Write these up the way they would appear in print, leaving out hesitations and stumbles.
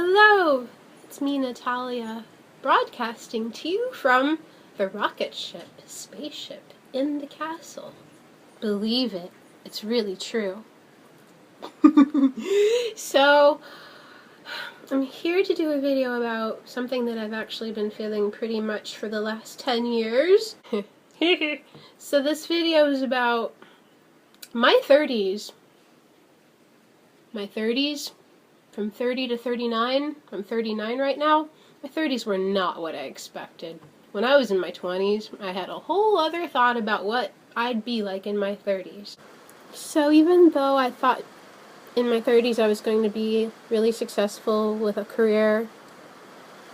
Hello, it's me, Natalia, broadcasting to you from the rocket ship, spaceship, in the castle. Believe it, it's really true. So, I'm here to do a video about something that I've actually been feeling pretty much for the last 10 years. So this video is about my 30s. My 30s? From 30 to 39, I'm 39 right now. My 30s were not what I expected. When I was in my 20s, I had a whole other thought about what I'd be like in my 30s. So even though I thought in my 30s I was going to be really successful with a career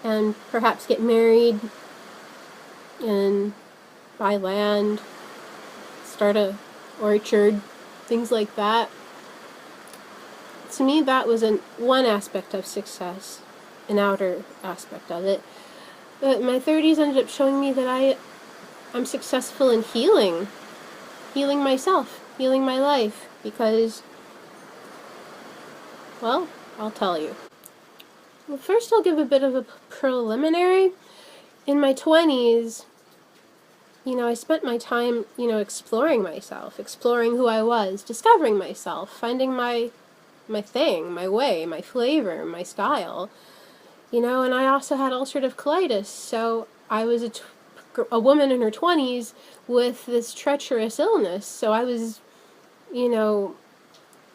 and perhaps get married and buy land, start a orchard, things like that, to me that was one aspect of success, an outer aspect of it. But my 30s ended up showing me that I'm successful in healing myself, healing my life, because, well, I'll tell you. Well, first I'll give a bit of a preliminary. In my 20s, I spent my time, exploring myself, exploring who I was, discovering myself, finding my thing, my way, my flavor, my style, and I also had ulcerative colitis, so I was a woman in her 20s with this treacherous illness, so I was,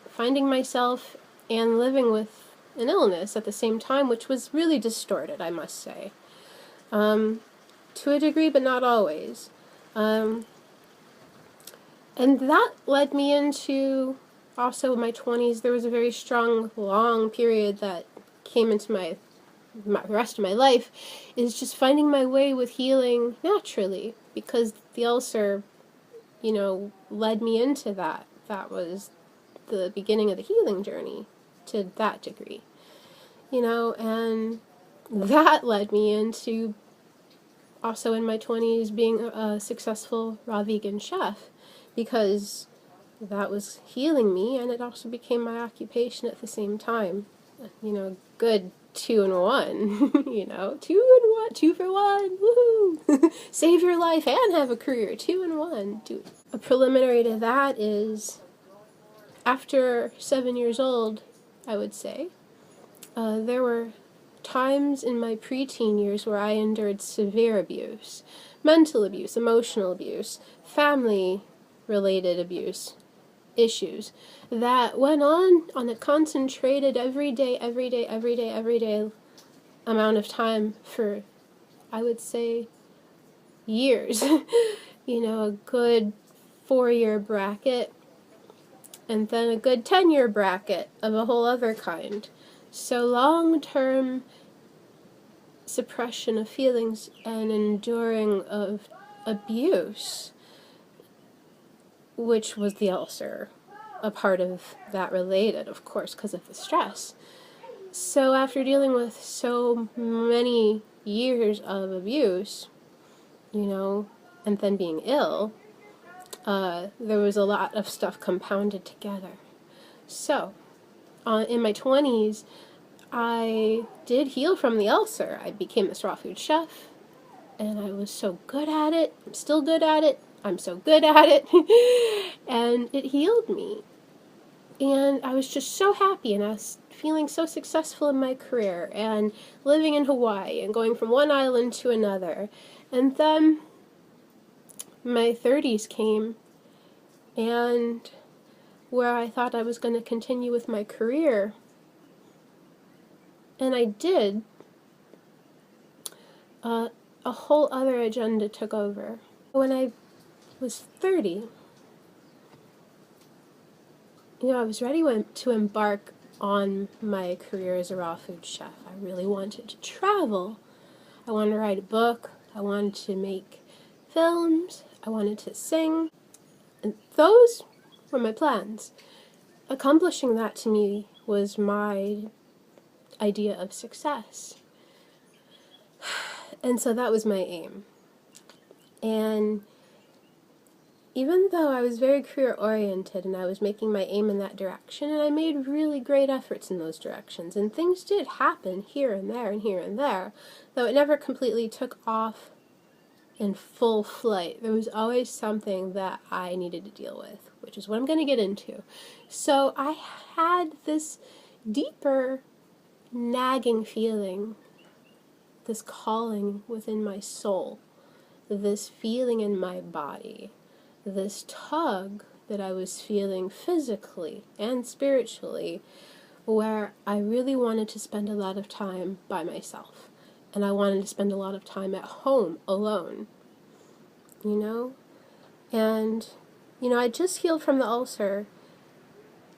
finding myself and living with an illness at the same time, which was really distorted, I must say, to a degree, but not always, and that led me into also in my 20s, there was a very strong, long period that came into the rest of my life, is just finding my way with healing naturally, because the ulcer, led me into that. That was the beginning of the healing journey to that degree, and that led me into also in my 20s being a successful raw vegan chef, because that was healing me, and it also became my occupation at the same time. Good 2 in 1, 2 in 1, 2 for 1, woohoo! Save your life and have a career, 2 in 1. A preliminary to that is, after 7 years old, I would say, there were times in my preteen years where I endured severe abuse, mental abuse, emotional abuse, family-related abuse, issues that went on a concentrated everyday amount of time for, I would say, years. A good 4-year bracket, and then a good 10-year bracket of a whole other kind. So long-term suppression of feelings and enduring of abuse, which was the ulcer, a part of that related, of course, because of the stress. So after dealing with so many years of abuse, and then being ill, there was a lot of stuff compounded together. So, in my 20s, I did heal from the ulcer. I became this raw food chef, and I was so good at it. I'm still good at it. I'm so good at it. And it healed me. And I was just so happy, and I was feeling so successful in my career, and living in Hawaii, and going from one island to another. And then my 30s came, and where I thought I was going to continue with my career, and I did, a whole other agenda took over. When I was 30, I was ready to embark on my career as a raw food chef. I really wanted to travel. I wanted to write a book. I wanted to make films. I wanted to sing. And those were my plans. Accomplishing that to me was my idea of success. And so that was my aim. And even though I was very career-oriented and I was making my aim in that direction, and I made really great efforts in those directions, and things did happen here and there and here and there, though it never completely took off in full flight. There was always something that I needed to deal with, which is what I'm going to get into. So I had this deeper, nagging feeling, this calling within my soul, this feeling in my body, this tug that I was feeling physically and spiritually, where I really wanted to spend a lot of time by myself. And I wanted to spend a lot of time at home alone, you know? And, I just healed from the ulcer,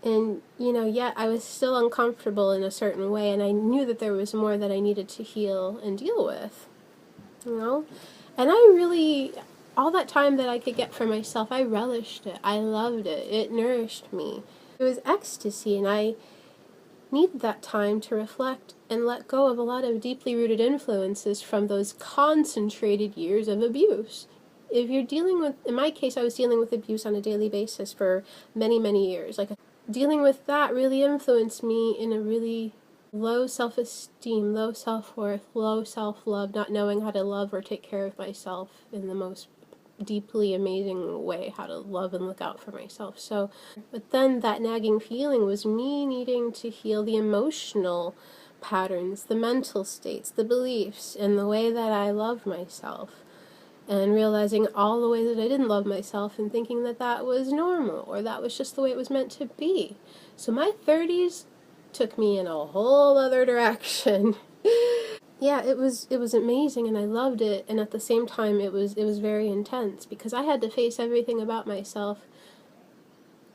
and, yet I was still uncomfortable in a certain way, and I knew that there was more that I needed to heal and deal with, And I really, all that time that I could get for myself, I relished it. I loved it. It nourished me. It was ecstasy, and I needed that time to reflect and let go of a lot of deeply rooted influences from those concentrated years of abuse. If you're dealing with, in my case, I was dealing with abuse on a daily basis for many, many years. Dealing with that really influenced me in a really low self-esteem, low self-worth, low self-love, not knowing how to love or take care of myself in the most deeply amazing way, how to love and look out for myself. But then that nagging feeling was me needing to heal the emotional patterns, the mental states, the beliefs, and the way that I love myself. And realizing all the ways that I didn't love myself and thinking that that was normal or that was just the way it was meant to be. So my 30s took me in a whole other direction. Yeah, it was amazing, and I loved it, and at the same time it was very intense because I had to face everything about myself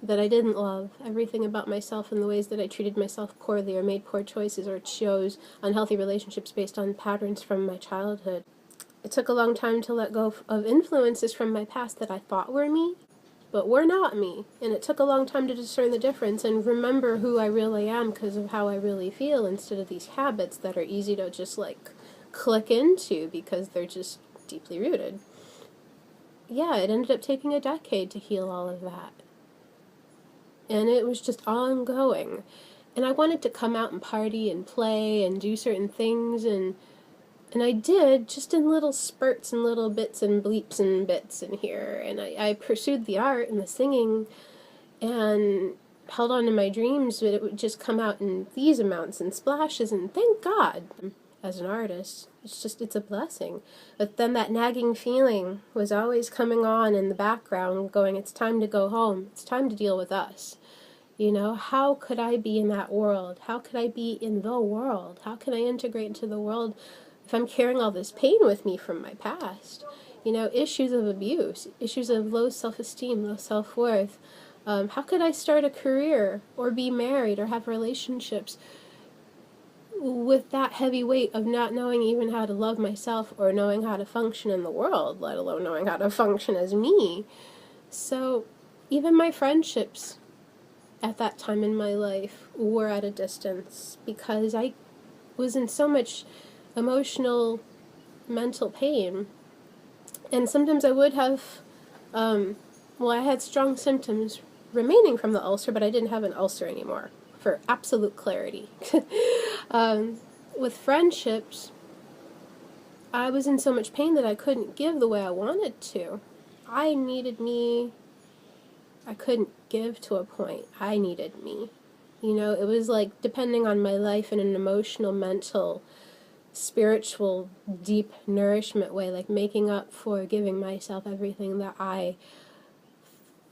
that I didn't love, everything about myself and the ways that I treated myself poorly or made poor choices or chose unhealthy relationships based on patterns from my childhood. It took a long time to let go of influences from my past that I thought were me, but were not me. And it took a long time to discern the difference and remember who I really am because of how I really feel instead of these habits that are easy to just click into because they're just deeply rooted. Yeah, it ended up taking a decade to heal all of that. And it was just ongoing. And I wanted to come out and party and play and do certain things, and I did, just in little spurts and little bits and bleeps and bits in here. And I pursued the art and the singing and held on to my dreams, but it would just come out in these amounts and splashes, and thank God, as an artist, it's a blessing. But then that nagging feeling was always coming on in the background, going, it's time to go home, it's time to deal with us. How could I be in that world? How could I be in the world? How can I integrate into the world if I'm carrying all this pain with me from my past? Issues of abuse, issues of low self-esteem, low self-worth. How could I start a career or be married or have relationships with that heavy weight of not knowing even how to love myself or knowing how to function in the world, let alone knowing how to function as me? So even my friendships at that time in my life were at a distance because I was in so much emotional, mental pain. And sometimes I would have, I had strong symptoms remaining from the ulcer, but I didn't have an ulcer anymore, for absolute clarity. With friendships, I was in so much pain that I couldn't give the way I wanted to. I needed me. I couldn't give to a point. I needed me. It was like depending on my life in an emotional, mental, spiritual, deep nourishment way, like making up for giving myself everything that I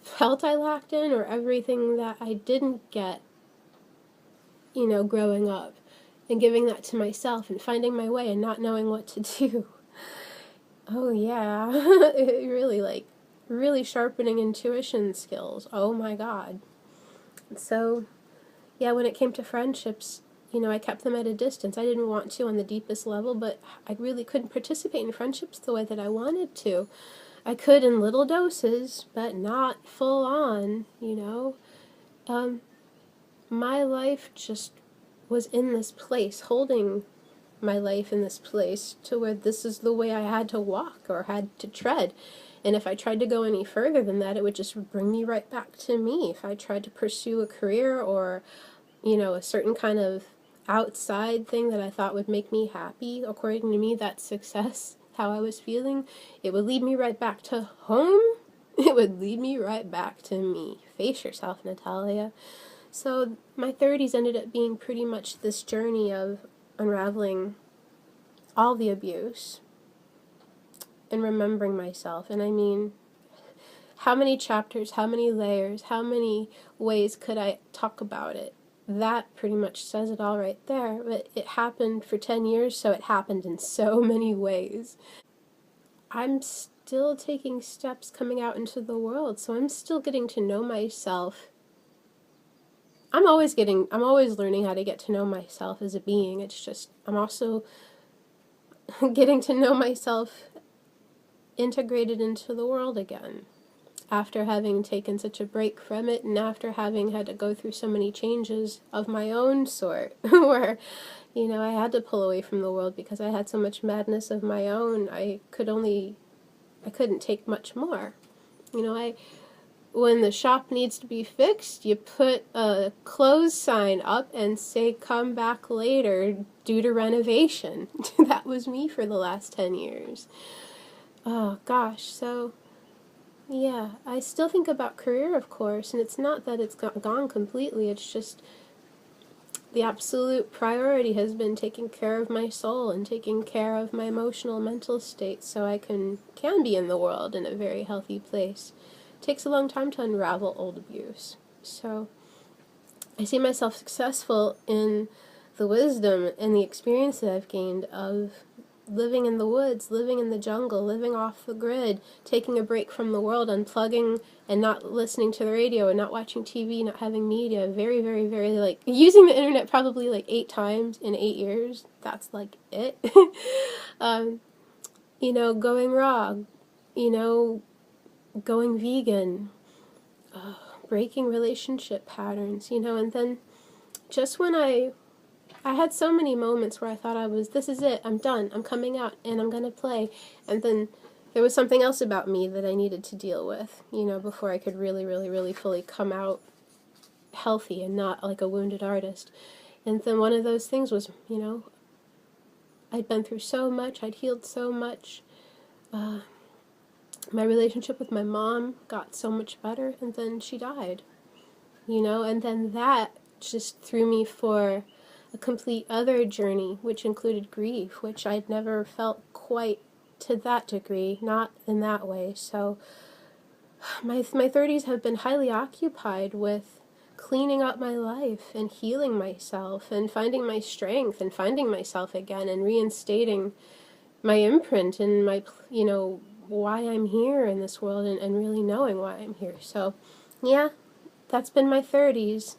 felt I lacked in or everything that I didn't get, growing up, and giving that to myself and finding my way and not knowing what to do. Oh yeah, it really sharpening intuition skills. Oh my God. So, yeah, when it came to friendships, I kept them at a distance. I didn't want to on the deepest level, but I really couldn't participate in friendships the way that I wanted to. I could in little doses, but not full on, My life just was in this place, holding my life in this place to where this is the way I had to walk or had to tread. And if I tried to go any further than that, it would just bring me right back to me. If I tried to pursue a career or, a certain kind of outside thing that I thought would make me happy, according to me, that's success, how I was feeling, it would lead me right back to home. It would lead me right back to me. Face yourself, Natalia. So my 30s ended up being pretty much this journey of unraveling all the abuse and remembering myself. And I mean, how many chapters, how many layers, how many ways could I talk about it? That pretty much says it all right there. But it happened for 10 years, so it happened in so many ways. I'm still taking steps coming out into the world, so I'm still getting to know myself. I'm always learning how to get to know myself as a being. It's just, I'm also getting to know myself integrated into the world again, after having taken such a break from it and after having had to go through so many changes of my own sort, where, I had to pull away from the world because I had so much madness of my own. I couldn't take much more. When the shop needs to be fixed, you put a close sign up and say, come back later due to renovation. That was me for the last 10 years. Oh, gosh, so... yeah, I still think about career, of course, and it's not that it's gone completely, it's just the absolute priority has been taking care of my soul and taking care of my emotional, mental state so I can be in the world in a very healthy place. It takes a long time to unravel old abuse. So I see myself successful in the wisdom and the experience that I've gained of living in the woods, living in the jungle, living off the grid, taking a break from the world, unplugging and not listening to the radio and not watching TV, not having media, very, very, very, using the internet probably 8 times in 8 years. That's it. Going raw, going vegan, breaking relationship patterns, and then just when I had so many moments where I thought this is it, I'm done, I'm coming out, and I'm going to play. And then there was something else about me that I needed to deal with, before I could really, really, really fully come out healthy and not like a wounded artist. And then one of those things was, I'd been through so much, I'd healed so much. My relationship with my mom got so much better, and then she died, and then that just threw me for a complete other journey, which included grief, which I'd never felt quite to that degree, not in that way. So my 30s have been highly occupied with cleaning up my life and healing myself and finding my strength and finding myself again and reinstating my imprint and my, why I'm here in this world and really knowing why I'm here. So, yeah, that's been my 30s.